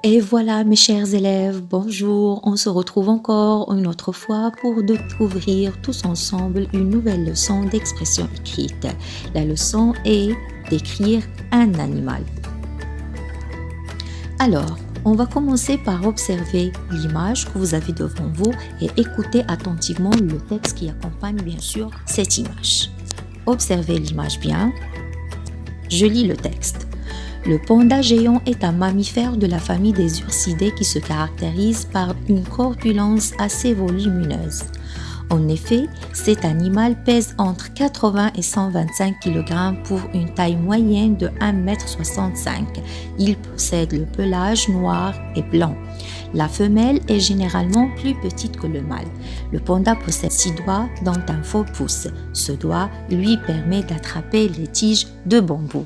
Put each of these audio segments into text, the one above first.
Et voilà mes chers élèves, bonjour, on se retrouve encore une autre fois pour découvrir tous ensemble une nouvelle leçon d'expression écrite. La leçon est d'écrire un animal. Alors, on va commencer par observer l'image que vous avez devant vous et écouter attentivement le texte qui accompagne bien sûr cette image. Observez l'image bien. Je lis le texte. Le panda géant est un mammifère de la famille des ursidés qui se caractérise par une corpulence assez volumineuse. En effet, cet animal pèse entre 80 et 125 kg pour une taille moyenne de 1,65 m. Il possède le pelage noir et blanc. La femelle est généralement plus petite que le mâle. Le panda possède 6 doigts dont un faux pouce. Ce doigt lui permet d'attraper les tiges de bambou.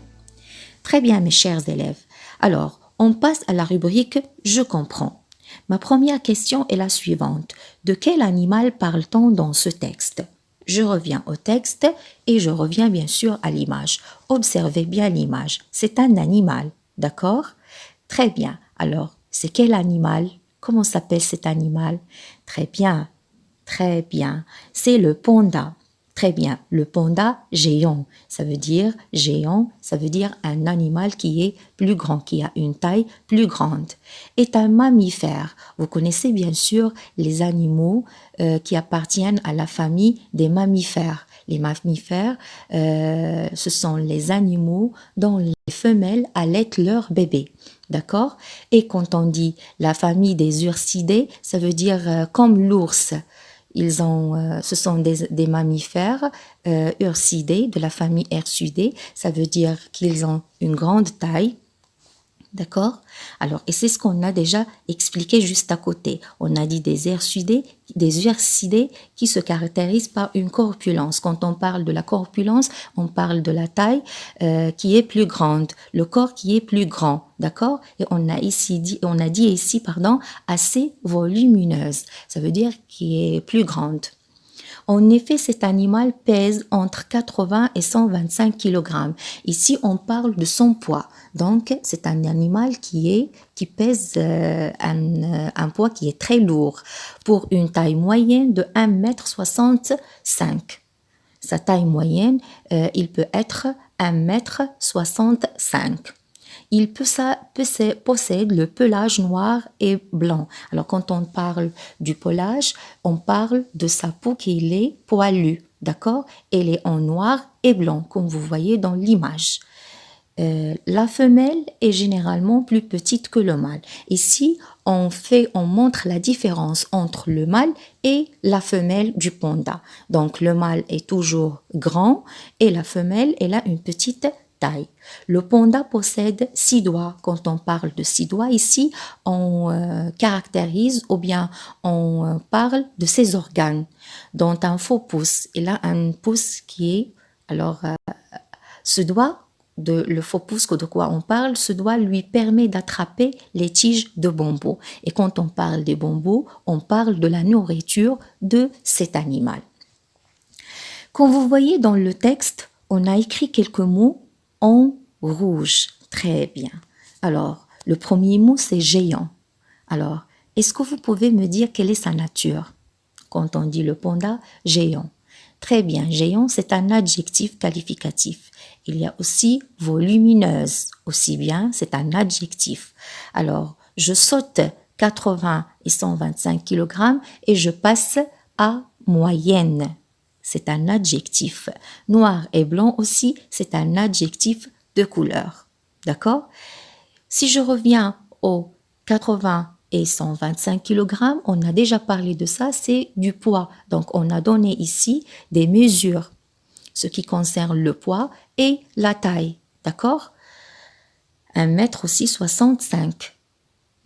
Très bien, mes chers élèves. Alors, on passe à la rubrique « Je comprends ». Ma première question est la suivante. De quel animal parle-t-on dans ce texte? Je reviens au texte et je reviens bien sûr à l'image. Observez bien l'image. C'est un animal, d'accord? Très bien. Alors, c'est quel animal? Comment s'appelle cet animal? Très bien, très bien. C'est le panda. Très bien, le panda géant, ça veut dire un animal qui est plus grand, qui a une taille plus grande. Est un mammifère. Vous connaissez bien sûr les animaux qui appartiennent à la famille des mammifères. Les mammifères, ce sont les animaux dont les femelles allaitent leurs bébés. D'accord? Et quand on dit la famille des ursidés, ça veut dire comme l'ours. Ce sont des mammifères ursidés, de la famille Hirsuidés. Ça veut dire qu'ils ont une grande taille. D'accord? Alors, et c'est ce qu'on a déjà expliqué juste à côté. On a dit des ursidés qui se caractérisent par une corpulence. Quand on parle de la corpulence, on parle de la taille qui est plus grande, le corps qui est plus grand. D'accord? Et on a dit ici, assez volumineuse. Ça veut dire qui est plus grande. En effet, cet animal pèse entre 80 et 125 kg. Ici, on parle de son poids. Donc, c'est un animal qui pèse un poids qui est très lourd pour une taille moyenne de 1,65 m. Sa taille moyenne, il peut être 1,65 m. Il possède le pelage noir et blanc. Alors, quand on parle du pelage, on parle de sa peau qui est poilue, d'accord? Elle est en noir et blanc, comme vous voyez dans l'image. La femelle est généralement plus petite que le mâle. Ici, on montre la différence entre le mâle et la femelle du panda. Donc, le mâle est toujours grand et la femelle, elle a une petite taille. Le panda possède 6 doigts. Quand on parle de 6 doigts ici, on caractérise ou bien on parle de ses organes, dont un faux pouce. Il a un pouce qui est... Alors, ce doigt, le faux pouce de quoi on parle, ce doigt lui permet d'attraper les tiges de bambou. Et quand on parle des bambous, on parle de la nourriture de cet animal. Comme vous voyez dans le texte, on a écrit quelques mots en rouge. Très bien. Alors, le premier mot, c'est géant. Alors, est-ce que vous pouvez me dire quelle est sa nature? Quand on dit le panda, géant. Très bien, géant, c'est un adjectif qualificatif. Il y a aussi volumineuse, aussi bien, c'est un adjectif. Alors, je saute 80 et 125 kg et je passe à moyenne. C'est un adjectif. Noir et blanc aussi, c'est un adjectif de couleur. D'accord? Si je reviens aux 80 et 125 kg, on a déjà parlé de ça, c'est du poids. Donc, on a donné ici des mesures, ce qui concerne le poids et la taille. D'accord? 1,65 m.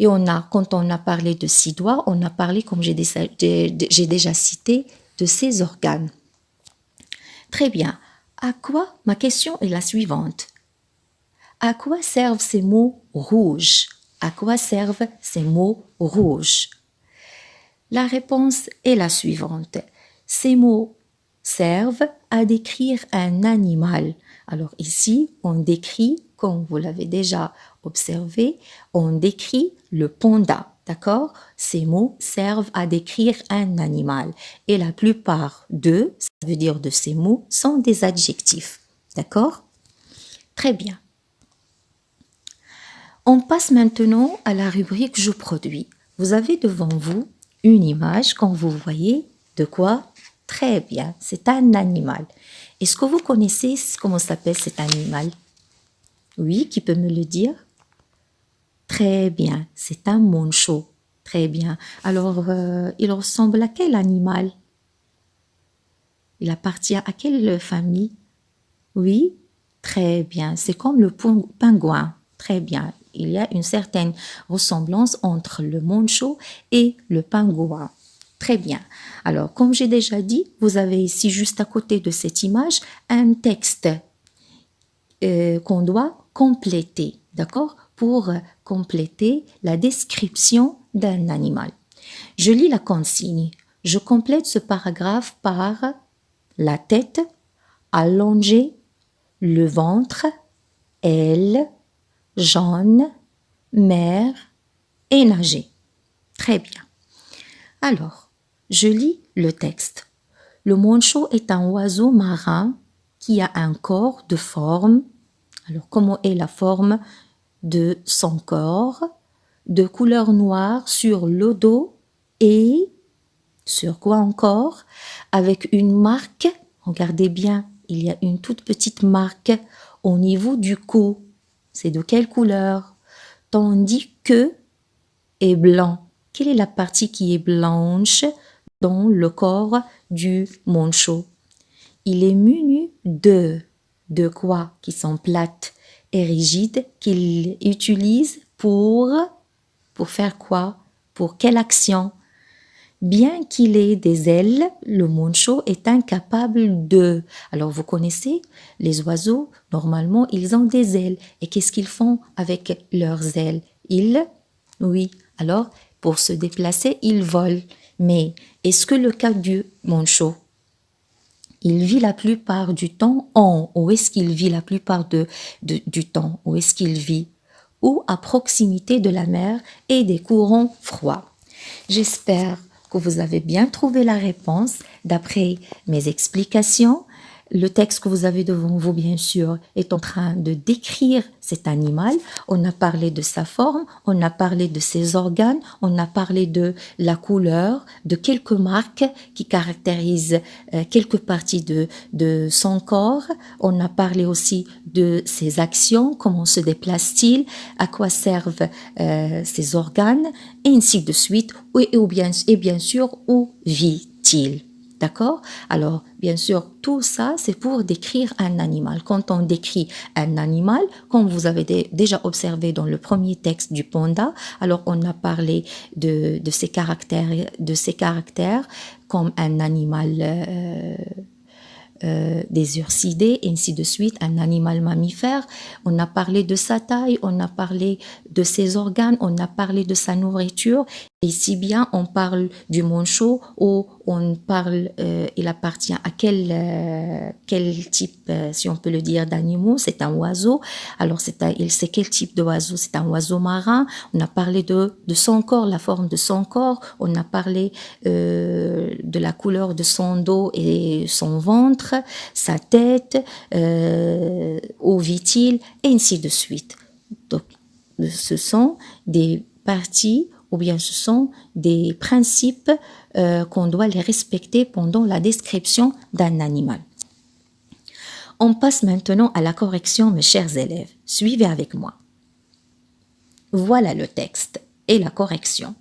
Et quand on a parlé de 6 doigts, on a parlé, comme j'ai déjà cité, de ses organes. Très bien. Ma question est la suivante. À quoi servent ces mots rouges? À quoi servent ces mots rouges? La réponse est la suivante. Ces mots servent à décrire un animal. Alors ici, on décrit comme vous l'avez déjà observé, on décrit le panda, d'accord? Ces mots servent à décrire un animal et la plupart d'eux, ça veut dire de ces mots, sont des adjectifs, d'accord? Très bien. On passe maintenant à la rubrique « Je produis ». Vous avez devant vous une image, quand vous voyez de quoi? Très bien, c'est un animal. Est-ce que vous connaissez comment s'appelle cet animal? Oui, qui peut me le dire? Très bien, c'est un manchot. Très bien. Alors, il ressemble à quel animal? Il appartient à quelle famille? Oui, très bien. C'est comme le pingouin. Très bien. Il y a une certaine ressemblance entre le manchot et le pingouin. Très bien. Alors, comme j'ai déjà dit, vous avez ici, juste à côté de cette image, un texte qu'on doit compléter, d'accord? Pour compléter la description d'un animal. Je lis la consigne. Je complète ce paragraphe par la tête allongée, le ventre, ailes, jaune, mer et nager. Très bien. Alors, je lis le texte. Le manchot est un oiseau marin qui a un corps de forme. Alors, comment est la forme de son corps? De couleur noire sur le dos et sur quoi encore? Avec une marque, regardez bien, il y a une toute petite marque au niveau du cou. C'est de quelle couleur? Tandis que est blanc. Quelle est la partie qui est blanche dans le corps du manchot? Il est muni de quoi? Qui sont plates et rigides, qu'il utilise pour faire quoi? Pour quelle action? Bien qu'il ait des ailes, le manchot est incapable de... Alors, vous connaissez, les oiseaux, normalement, ils ont des ailes. Et qu'est-ce qu'ils font avec leurs ailes? Oui, alors, pour se déplacer, ils volent. Mais est-ce que le cas du manchot, il vit la plupart du temps en... Où est-ce qu'il vit la plupart du temps? Où est-ce qu'il vit? Ou à proximité de la mer et des courants froids. J'espère que vous avez bien trouvé la réponse d'après mes explications. Le texte que vous avez devant vous, bien sûr, est en train de décrire cet animal. On a parlé de sa forme, on a parlé de ses organes, on a parlé de la couleur, de quelques marques qui caractérisent quelques parties de son corps. On a parlé aussi de ses actions, comment se déplace-t-il, à quoi servent ses organes, et ainsi de suite, et bien sûr, où vit-il. D'accord? Alors, bien sûr, tout ça, c'est pour décrire un animal. Quand on décrit un animal, comme vous avez déjà observé dans le premier texte du panda, alors on a parlé de ses caractères comme un animal des ursidés, et ainsi de suite, un animal mammifère. On a parlé de sa taille, on a parlé de ses organes, on a parlé de sa nourriture. Et si bien on parle du manchot, ou on parle, il appartient à quel type, si on peut le dire, d'animaux, c'est un oiseau. Alors c'est quel type d'oiseau? C'est un oiseau marin. On a parlé de son corps, la forme de son corps. On a parlé de la couleur de son dos et son ventre, sa tête, où vit-il, et ainsi de suite. Donc, ce sont des parties ou bien ce sont des principes qu'on doit les respecter pendant la description d'un animal. On passe maintenant à la correction, mes chers élèves. Suivez avec moi. Voilà le texte et la correction.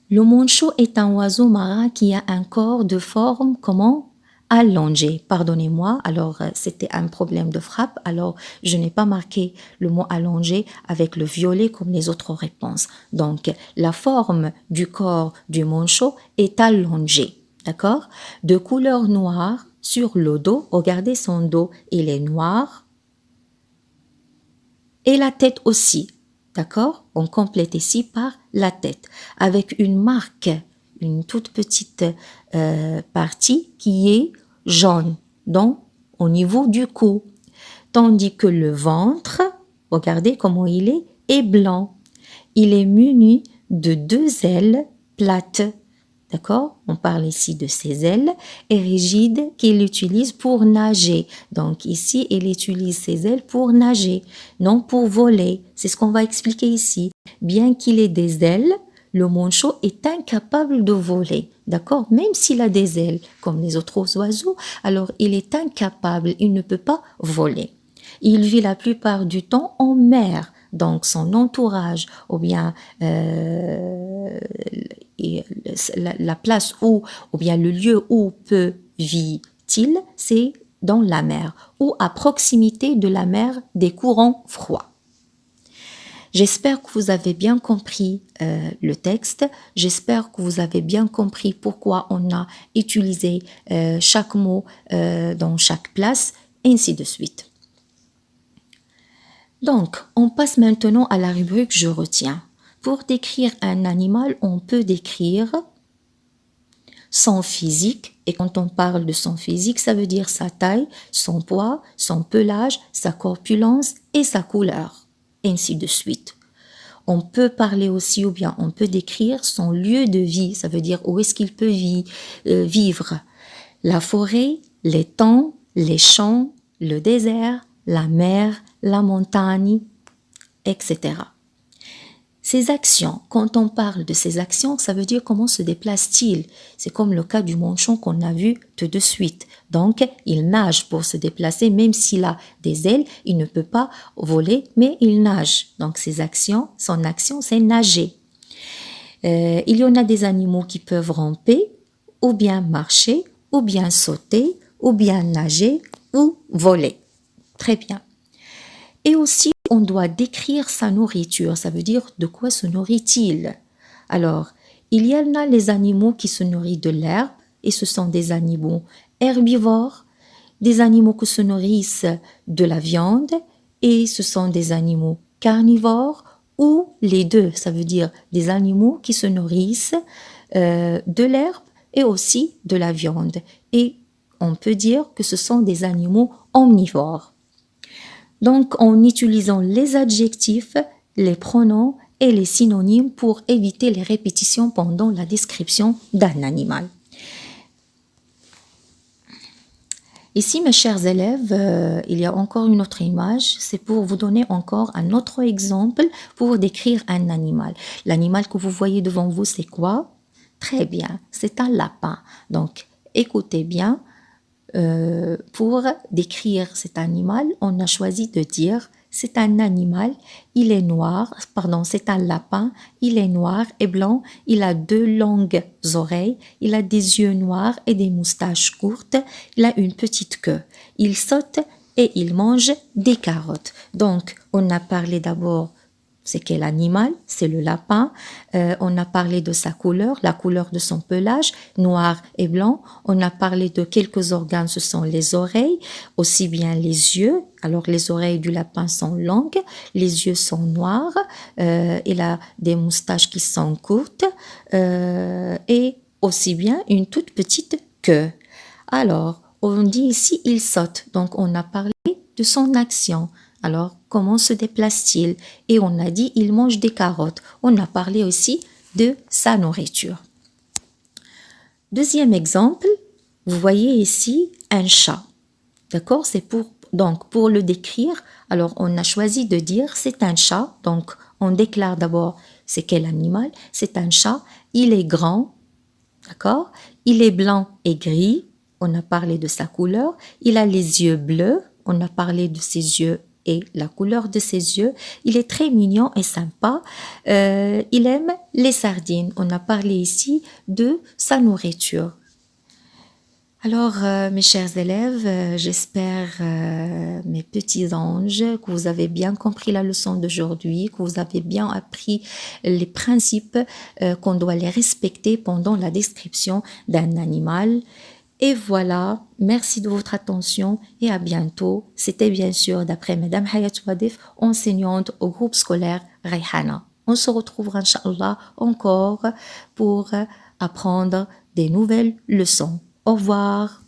Le manchot est un oiseau marin qui a un corps de forme, comment? Allongé. Pardonnez-moi, alors c'était un problème de frappe, alors je n'ai pas marqué le mot allongé avec le violet comme les autres réponses. Donc, la forme du corps du manchot est allongée, d'accord? De couleur noire sur le dos, regardez son dos, il est noir, et la tête aussi, d'accord? On complète ici par la tête, avec une marque, une toute petite partie qui est jaune, donc au niveau du cou. Tandis que le ventre, regardez comment il est blanc. Il est muni de 2 ailes plates. D'accord? On parle ici de ses ailes et rigides qu'il utilise pour nager. Donc ici, il utilise ses ailes pour nager, non pour voler. C'est ce qu'on va expliquer ici. Bien qu'il ait des ailes, le manchot est incapable de voler. D'accord? Même s'il a des ailes, comme les autres oiseaux, alors il est incapable, il ne peut pas voler. Il vit la plupart du temps en mer. Donc son entourage ou bien la place où ou bien le lieu où peut vit-il, c'est dans la mer ou à proximité de la mer des courants froids. J'espère que vous avez bien compris le texte. J'espère que vous avez bien compris pourquoi on a utilisé chaque mot dans chaque place, ainsi de suite. Donc, on passe maintenant à la rubrique « Je retiens ». Pour décrire un animal, on peut décrire son physique. Et quand on parle de son physique, ça veut dire sa taille, son poids, son pelage, sa corpulence et sa couleur, ainsi de suite. On peut parler aussi ou bien on peut décrire son lieu de vie, ça veut dire où est-ce qu'il peut vivre. La forêt, l'étang, les champs, le désert, la mer, la montagne, etc. Ces actions, quand on parle de ces actions, ça veut dire comment se déplace-t-il. C'est comme le cas du manchon qu'on a vu tout de suite. Donc, il nage pour se déplacer, même s'il a des ailes, il ne peut pas voler, mais il nage. Donc, ses actions, son action, c'est nager. Il y en a des animaux qui peuvent ramper, ou bien marcher, ou bien sauter, ou bien nager, ou voler. Très bien. Et aussi, on doit décrire sa nourriture. Ça veut dire de quoi se nourrit-il. Alors, il y en a les animaux qui se nourrissent de l'herbe, et ce sont des animaux herbivores, des animaux qui se nourrissent de la viande, et ce sont des animaux carnivores, ou les deux. Ça veut dire des animaux qui se nourrissent de l'herbe et aussi de la viande. Et on peut dire que ce sont des animaux omnivores. Donc, en utilisant les adjectifs, les pronoms et les synonymes pour éviter les répétitions pendant la description d'un animal. Ici, mes chers élèves, il y a encore une autre image. C'est pour vous donner encore un autre exemple pour décrire un animal. L'animal que vous voyez devant vous, c'est quoi? Très bien, c'est un lapin. Donc, écoutez bien. Pour décrire cet animal, on a choisi de dire c'est un animal, il est noir, pardon, c'est un lapin, il est noir et blanc, il a 2 longues oreilles, il a des yeux noirs et des moustaches courtes, il a une petite queue, il saute et il mange des carottes. Donc, on a parlé d'abord c'est quel animal? C'est le lapin. On a parlé de sa couleur, la couleur de son pelage, noir et blanc. On a parlé de quelques organes, ce sont les oreilles, aussi bien les yeux. Alors les oreilles du lapin sont longues, les yeux sont noirs, il a des moustaches qui sont courtes et aussi bien une toute petite queue. Alors, on dit ici il saute, donc on a parlé de son action. Alors, comment se déplace-t-il? Et on a dit, il mange des carottes. On a parlé aussi de sa nourriture. Deuxième exemple, vous voyez ici un chat. D'accord? C'est pour le décrire, alors on a choisi de dire c'est un chat. Donc, on déclare d'abord c'est quel animal? C'est un chat. Il est grand. D'accord? Il est blanc et gris. On a parlé de sa couleur. Il a les yeux bleus. On a parlé de ses yeux et la couleur de ses yeux. Il est très mignon et sympa. Il aime les sardines. On a parlé ici de sa nourriture. Alors, mes chers élèves, j'espère, mes petits anges, que vous avez bien compris la leçon d'aujourd'hui, que vous avez bien appris les principes qu'on doit les respecter pendant la description d'un animal. Et voilà, merci de votre attention et à bientôt. C'était bien sûr d'après Madame Hayat Wadif, enseignante au groupe scolaire Rayhana. On se retrouvera Inch'Allah encore pour apprendre des nouvelles leçons. Au revoir.